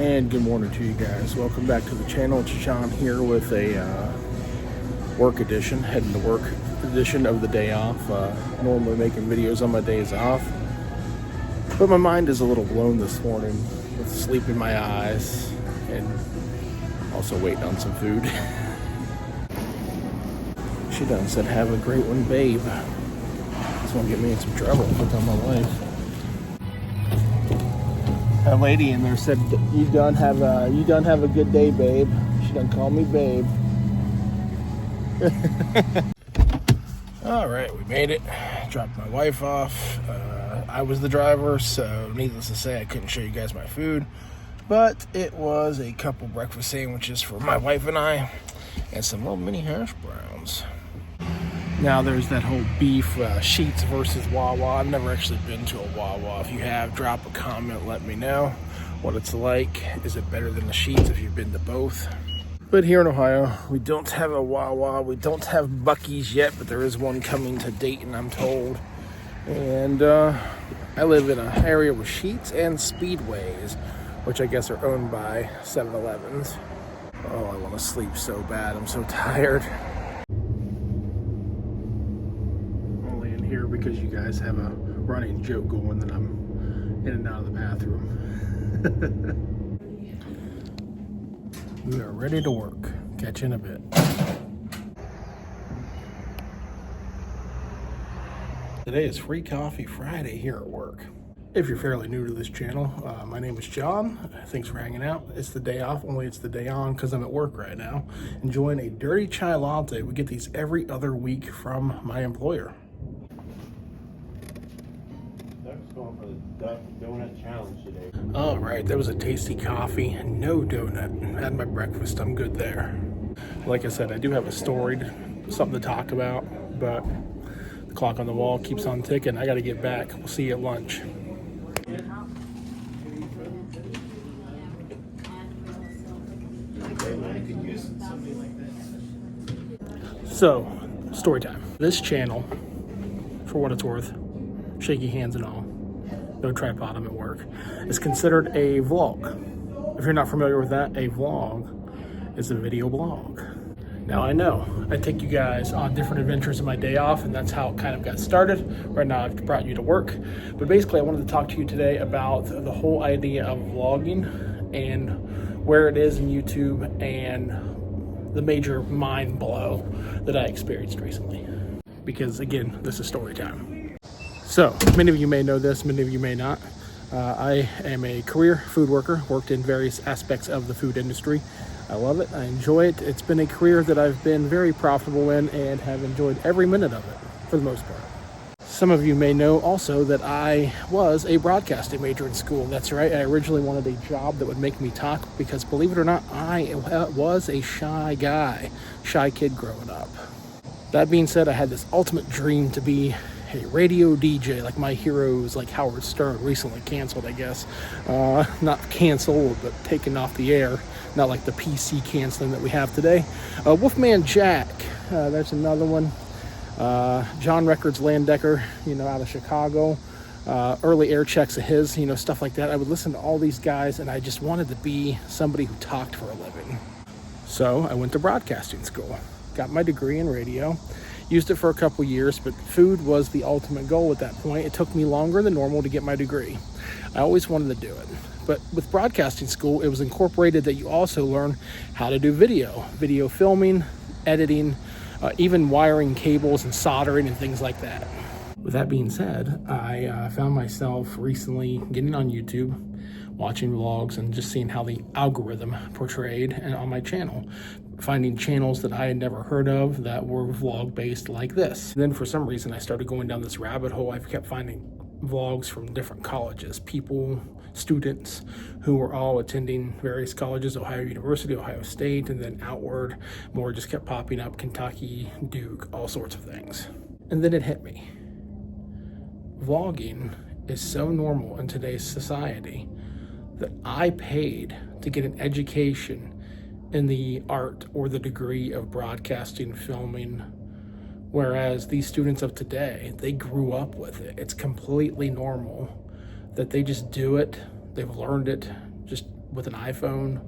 And good morning to you guys. Welcome back to the channel. It's John here with a work edition, heading to work edition of the day off. Normally making videos on my days off, but my mind is a little blown this morning with sleep in my eyes and also waiting on some food. She done said, "Have a great one, babe." This won't get me in some trouble. I'll tell my wife. That lady in there said, you done have a good day, babe." She done call me babe. All right, we made it. Dropped my wife off. I was the driver, so needless to say, I couldn't show you guys my food. But it was a couple breakfast sandwiches for my wife and I, and some little mini hash browns. Now there's that whole beef Sheetz versus Wawa. I've never actually been to a Wawa. If you have, drop a comment, let me know what it's like. Is it better than the Sheetz if you've been to both? But here in Ohio, we don't have a Wawa. We don't have Buc-ee's yet, but there is one coming to Dayton, I'm told. And I live in an area with Sheetz and Speedways, which I guess are owned by 7-Elevens. Oh, I want to sleep so bad. I'm so tired. Here because you guys have a running joke going that I'm in and out of the bathroom. We are ready to work. Catch you in a bit. Today is Free Coffee Friday here at work. If you're fairly new to this channel, my name is John. Thanks for hanging out. It's the day off, only it's the day on because I'm at work right now. Enjoying a dirty chai latte. We get these every other week from my employer. Going for the Duck Donut Challenge today. All right, that was a tasty coffee, no donut. Had my breakfast, I'm good there. Like I said, I do have a story, something to talk about, but the clock on the wall keeps on ticking. I got to get back. We'll see you at lunch. So, story time. This channel, for what it's worth, shaky hands and all, no tripod, I'm at work, is considered a vlog. If you're not familiar with that, a vlog is a video blog. Now I know, I take you guys on different adventures in my day off, and that's how it kind of got started. Right now I've brought you to work, but basically I wanted to talk to you today about the whole idea of vlogging and where it is in YouTube and the major mind blow that I experienced recently. Because again, this is story time. So, many of you may know this, many of you may not. I am a career food worker, worked in various aspects of the food industry. I love it, I enjoy it. It's been a career that I've been very profitable in and have enjoyed every minute of it, for the most part. Some of you may know also that I was a broadcasting major in school. That's right, I originally wanted a job that would make me talk because, believe it or not, I was a shy guy, shy kid growing up. That being said, I had this ultimate dream to be a radio DJ, like my heroes, like Howard Stern, recently canceled, I guess. Not canceled, but taken off the air. Not like the PC canceling that we have today. Wolfman Jack, there's another one. John Records Landecker, out of Chicago. Early air checks of his, stuff like that. I would listen to all these guys, and I just wanted to be somebody who talked for a living. So I went to broadcasting school. Got my degree in radio. Used it for a couple years, but food was the ultimate goal at that point. It took me longer than normal to get my degree. I always wanted to do it. But with broadcasting school, it was incorporated that you also learn how to do video filming, editing, even wiring cables and soldering and things like that. With that being said, I found myself recently getting on YouTube, watching vlogs, and just seeing how the algorithm portrayed and on my channel. Finding channels that I had never heard of that were vlog based like this. And then for some reason I started going down this rabbit hole. I've kept finding vlogs from different colleges, students who were all attending various colleges, Ohio University, Ohio State, and then outward, more just kept popping up, Kentucky, Duke, all sorts of things. And then it hit me. Vlogging is so normal in today's society that I paid to get an education in the art or the degree of broadcasting, filming, whereas these students of today, they grew up with it. It's completely normal that they just do it. They've learned it just with an iPhone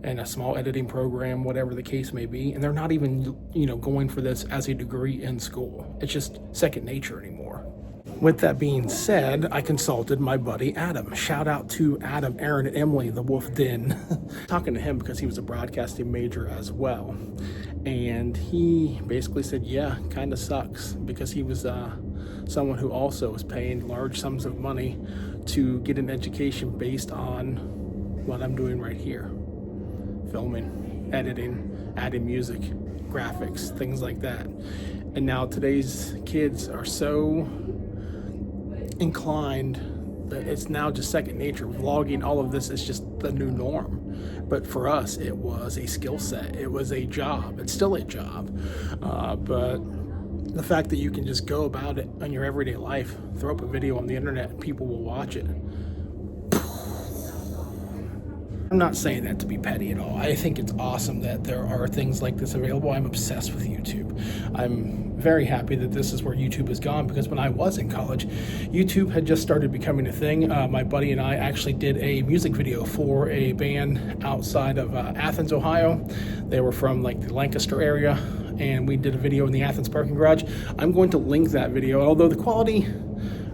and a small editing program, whatever the case may be, and they're not even, you know, going for this as a degree in school. It's just second nature anymore. With that being said, I consulted my buddy Adam. Shout out to Adam, Aaron, and Emily, the Wolf Den. Talking to him because he was a broadcasting major as well. And he basically said, yeah, kind of sucks, because he was someone who also was paying large sums of money to get an education based on what I'm doing right here. Filming, editing, adding music, graphics, things like that. And now today's kids are so inclined that it's now just second nature. Vlogging, all of this is just the new norm. But for us, it was a skill set. It was a job. It's still a job. But the fact that you can just go about it on your everyday life, throw up a video on the internet, and people will watch it. I'm not saying that to be petty at all. I think it's awesome that there are things like this available. I'm obsessed with YouTube. I'm very happy that this is where YouTube has gone, because when I was in college, YouTube had just started becoming a thing. My buddy and I actually did a music video for a band outside of Athens, Ohio. They were from like the Lancaster area, and we did a video in the Athens parking garage. I'm going to link that video, although the quality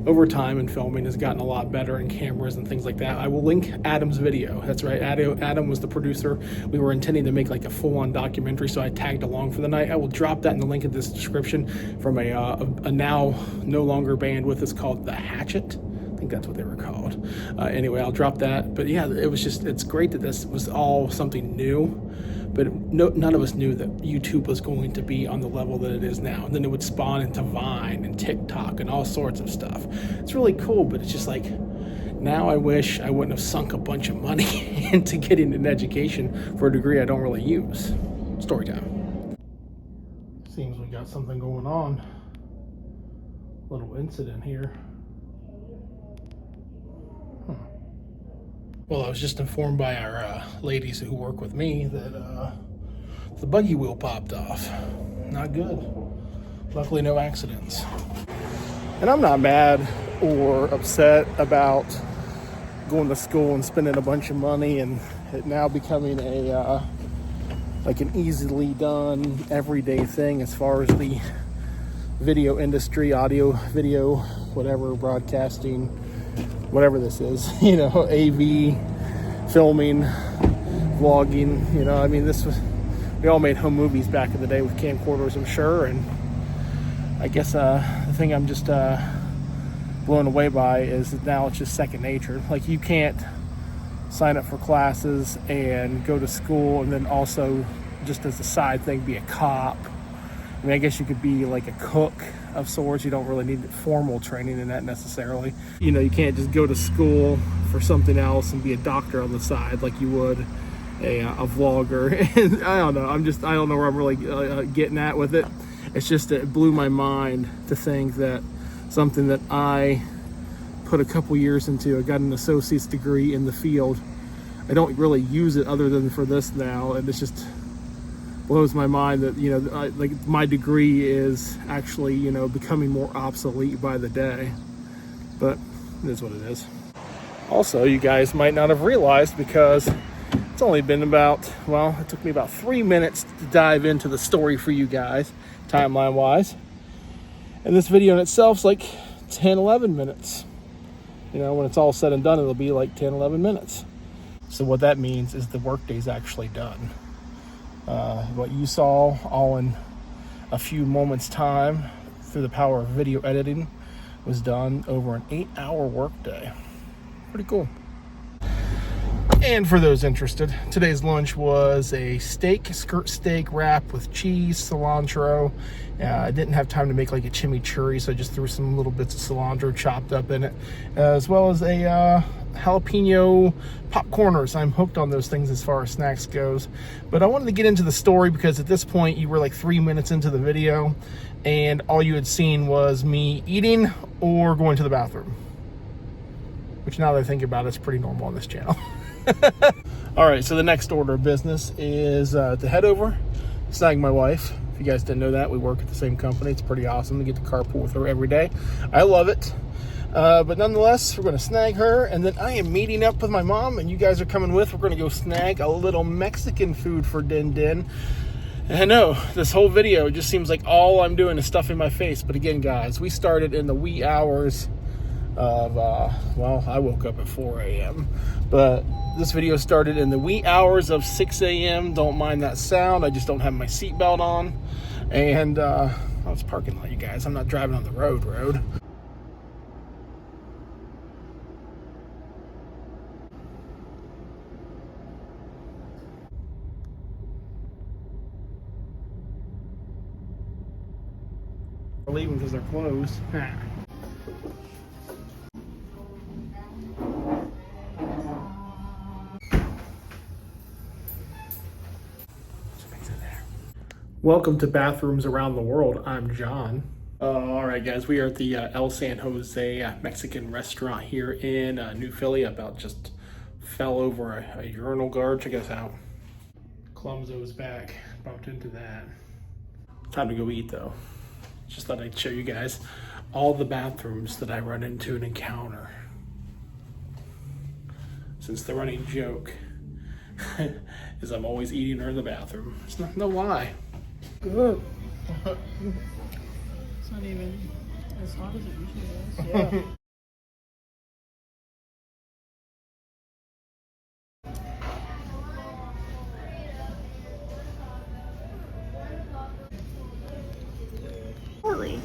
over time in filming has gotten a lot better in cameras and things like that. I will link Adam's video. That's right, Adam was the producer. We were intending to make like a full-on documentary, so I tagged along for the night. I will drop that in the link in this description from a now no longer band with us called The Hatchet. I think that's what they were called. Anyway, I'll drop that. But yeah, it's great that this was all something new. But none of us knew that YouTube was going to be on the level that it is now. And then it would spawn into Vine and TikTok and all sorts of stuff. It's really cool, but it's just like, now I wish I wouldn't have sunk a bunch of money into getting an education for a degree I don't really use. Story time. Seems we got something going on. Little incident here. Well, I was just informed by our ladies who work with me that the buggy wheel popped off. Not good. Luckily, no accidents. And I'm not mad or upset about going to school and spending a bunch of money and it now becoming a like an easily done everyday thing as far as the video industry, audio, video, whatever, broadcasting, whatever this is, you know, AV, filming, vlogging, you know, I mean, we all made home movies back in the day with camcorders, I'm sure, and I guess the thing I'm just blown away by is that now it's just second nature. Like, you can't sign up for classes and go to school and then also, just as a side thing, be a cop. I mean, I guess you could be like a cook of sorts. You don't really need formal training in that necessarily. You know, you can't just go to school for something else and be a doctor on the side like you would a vlogger. And I don't know. I don't know where I'm really getting at with it. It's just, it blew my mind to think that something that I put a couple years into, I got an associate's degree in the field, I don't really use it other than for this now, and it's just blows my mind that, you know, like my degree is actually, you know, becoming more obsolete by the day. But it is what it is. Also, you guys might not have realized, because it's only been about, well, it took me about 3 minutes to dive into the story for you guys, timeline wise. And this video in itself is like 10, 11 minutes. You know, when it's all said and done, it'll be like 10, 11 minutes. So what that means is the workday's actually done. What you saw all in a few moments time through the power of video editing was done over an 8-hour workday. Pretty cool. And for those interested, today's lunch was a skirt steak wrap with cheese, cilantro. I didn't have time to make like a chimichurri, so I just threw some little bits of cilantro chopped up in it, as well as a jalapeno popcorners. I'm hooked on those things as far as snacks goes. But I wanted to get into the story because at this point you were like 3 minutes into the video and all you had seen was me eating or going to the bathroom, which now that I think about it, it's pretty normal on this channel. All right, so the next order of business is to head over, snag my wife. If you guys didn't know that, we work at the same company. It's pretty awesome to get to carpool with her every day. I love it. But nonetheless, we're going to snag her, and then I am meeting up with my mom, and you guys are coming with. We're going to go snag a little Mexican food for Din Din. And I know this whole video just seems like all I'm doing is stuffing my face. But again, guys, we started in the wee hours of, well, I woke up at 4 a.m. But this video started in the wee hours of 6 a.m. Don't mind that sound. I just don't have my seatbelt on. And, oh, it's parking lot, you guys. I'm not driving on the road. We're leaving because they're closed. Welcome to Bathrooms Around the World. I'm John. All right, guys, we are at the El San Jose Mexican restaurant here in New Philly. About just fell over a urinal guard. Check us out. Clumzo's back. Bumped into that. Time to go eat, though. Just thought I'd show you guys all the bathrooms that I run into and encounter. Since the running joke is I'm always eating her in the bathroom. It's no lie. Good. It's not even as hot as it usually is. Yeah. Poorly.